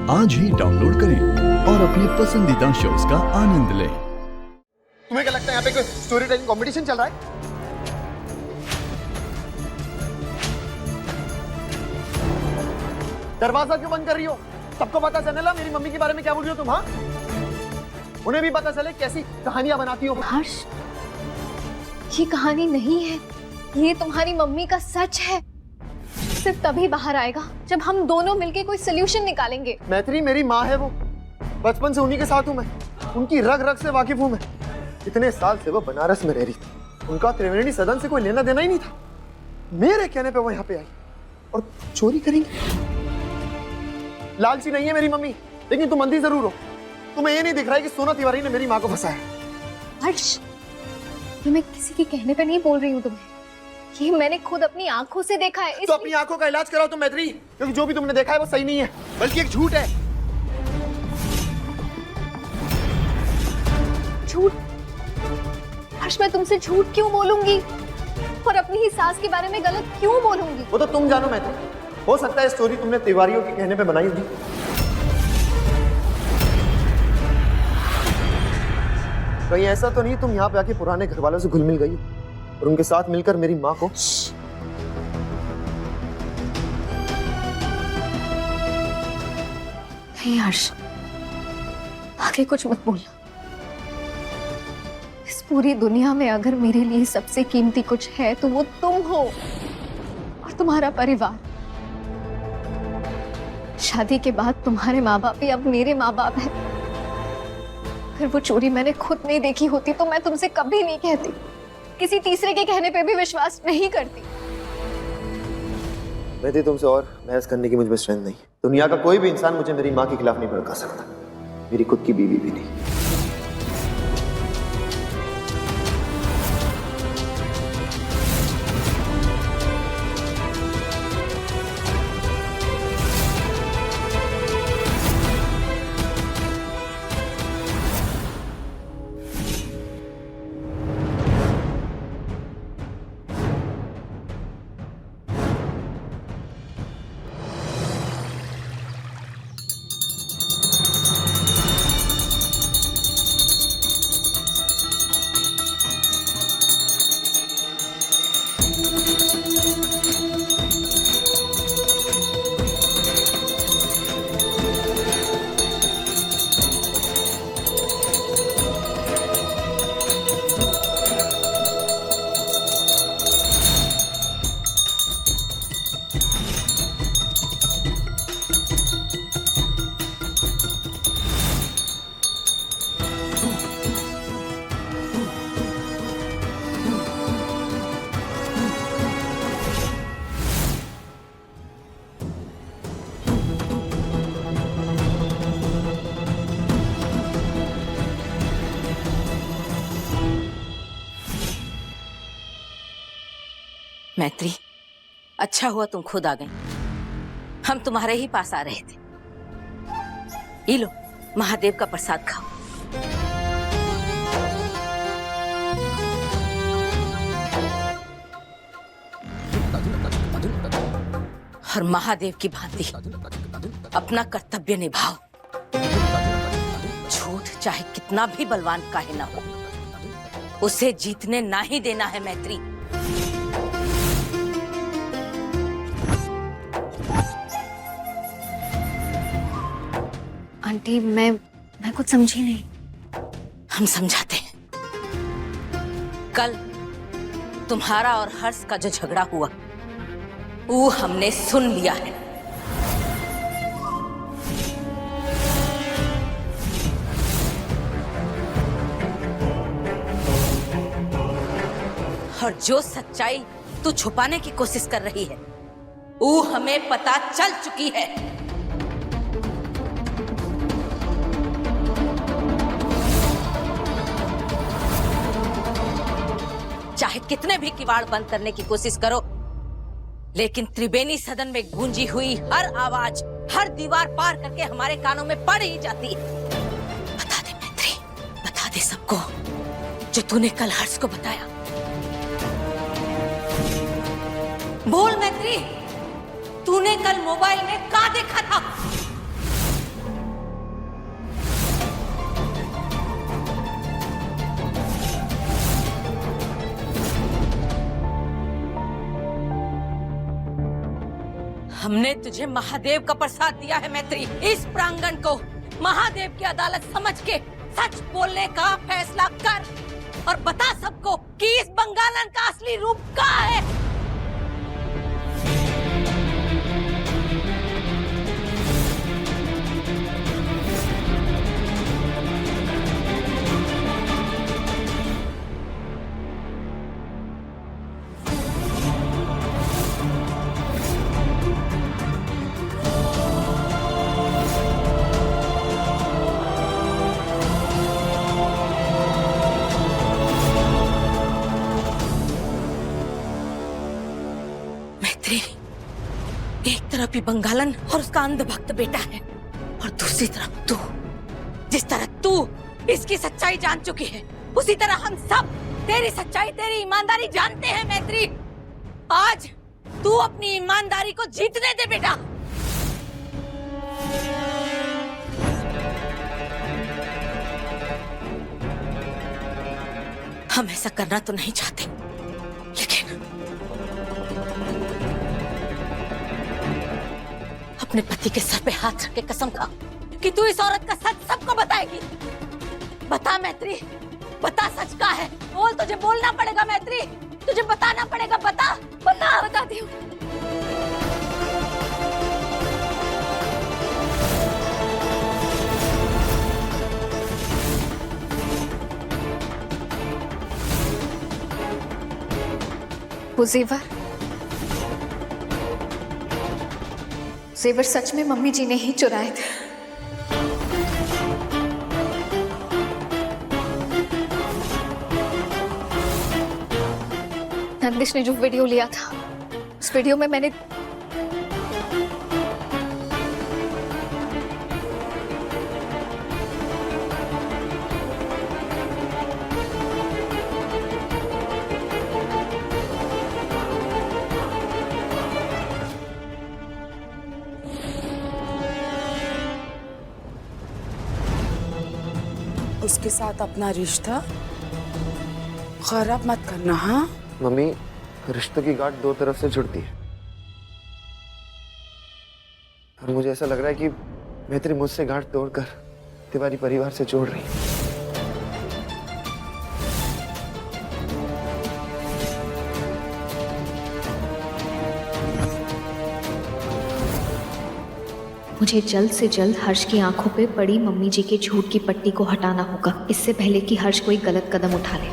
आज ही डाउनलोड करें और अपने पसंदीदा शोज का आनंद लें। तुम्हें क्या लगता है यहाँ पे कोई स्टोरी टेलिंग कंपटीशन चल रहा है? दरवाजा क्यों बंद कर रही हो? सबको पता चले ना मेरी मम्मी के बारे में क्या बोल रही हो तुम? हाँ, उन्हें भी पता चले कैसी कहानियां बनाती हो। हर्ष, ये कहानी नहीं है, ये तुम्हारी मम्मी का सच है। सिर्फ तभी बाहर आएगा जब हम दोनों मिलके कोई सोल्यूशन निकालेंगे। मैत्री मेरी माँ है, वो बचपन से उन्हीं के साथ हूँ मैं, उनकी रग रग से वाकिफ हूँ मैं। इतने साल से वो बनारस में रह रही थी, उनका त्रिवेणी सदन से कोई लेना देना ही नहीं था। मेरे कहने पे वो यहाँ पे आई और चोरी करेंगे। लालची नहीं है मेरी मम्मी, लेकिन तुम अंधी जरूर हो। तुम्हें ये नहीं दिख रहा है कि सोना तिवारी ने मेरी माँ को फंसाया। हर्ष, ये मैं किसी के कहने पे नहीं बोल रही हूँ तुम्हें, ये मैंने खुद अपनी आंखों से देखा है। तो अपनी आंखों का इलाज कराओ तुम मैत्री, क्योंकि जो भी तुमने देखा है वो सही नहीं है, बल्कि एक झूठ है। झूठ? हर्ष, मैं तुमसे झूठ क्यों बोलूंगी और अपनी ही सास के बारे में गलत क्यों बोलूंगी? वो तो तुम जानो मैत्री, हो सकता है स्टोरी तुमने तिवारियों के कहने पे बनाई होगी। कहीं ऐसा तो नहीं तुम यहाँ पे आके पुराने घर वालों से घुल मिल गई और उनके साथ मिलकर मेरी माँ को। नहीं हर्ष, आगे कुछ मत बोलना। इस पूरी दुनिया में अगर मेरे लिए सबसे कीमती कुछ है तो वो तुम हो और तुम्हारा परिवार। शादी के बाद तुम्हारे माँ बाप ही अब मेरे माँ बाप हैं। अगर वो चोरी मैंने खुद नहीं देखी होती तो मैं तुमसे कभी नहीं कहती, किसी तीसरे के कहने पे भी विश्वास नहीं करती। मैं तुमसे और बहस करने की मुझ में स्ट्रेंथ नहीं। दुनिया का कोई भी इंसान मुझे मेरी माँ के खिलाफ नहीं भड़का सकता, मेरी खुद की बीवी भी नहीं। मैत्री, अच्छा हुआ तुम खुद आ गई, हम तुम्हारे ही पास आ रहे थे। ये लो, महादेव का प्रसाद खाओ। और महादेव की भांति अपना कर्तव्य निभाओ। झूठ चाहे कितना भी बलवान काहे ना हो, उसे जीतने ना ही देना है मैत्री। आंटी, मैं कुछ समझी नहीं। हम समझाते हैं। कल तुम्हारा और हर्ष का जो झगड़ा हुआ वो हमने सुन लिया है। और जो सच्चाई तू छुपाने की कोशिश कर रही है वो हमें पता चल चुकी है। चाहे कितने भी किवाड़ बंद करने की कोशिश करो, लेकिन त्रिवेणी सदन में गूंजी हुई हर आवाज हर दीवार पार करके हमारे कानों में पड़ ही जाती है। बता दे मैत्री, बता दे सबको जो तूने कल हर्ष को बताया। बोल मैत्री, तूने कल मोबाइल में क्या देखा था? हमने तुझे महादेव का प्रसाद दिया है मैत्री। इस प्रांगण को महादेव की अदालत समझ के सच बोलने का फैसला कर और बता सबको कि इस बंगालन का असली रूप क्या है। एक तरफ भी बंगालन और उसका अंधभक्त बेटा है और दूसरी तरफ तू। जिस तरह तू इसकी सच्चाई जान चुकी है उसी तरह हम सब तेरी सच्चाई तेरी ईमानदारी जानते हैं मैत्री। आज तू अपनी ईमानदारी को जीतने दे बेटा। हम ऐसा करना तो नहीं चाहते लेकिन अपने पति के सर पे हाथ रख के कसम खा कि तू इस औरत का सच सबको बताएगी। बता मैत्री, बता सच का है। बोल, तुझे बोलना पड़ेगा मैत्री, तुझे बताना पड़ेगा। बता बता बता दी। वो जेवर सच में मम्मी जी ने ही चुराए थे। नंदिश ने जो वीडियो लिया था उस वीडियो में मैंने उसके साथ अपना रिश्ता खराब मत करना। हाँ मम्मी, रिश्तों की गांठ दो तरफ से जुड़ती है और मुझे ऐसा लग रहा है कि मैत्री मुझसे गांठ तोड़कर तिवारी परिवार से जोड़ रही है। मुझे जल्द से जल्द हर्ष की आंखों पे पड़ी मम्मी जी के झूठ की पट्टी को हटाना होगा, इससे पहले कि हर्ष कोई गलत कदम उठा ले।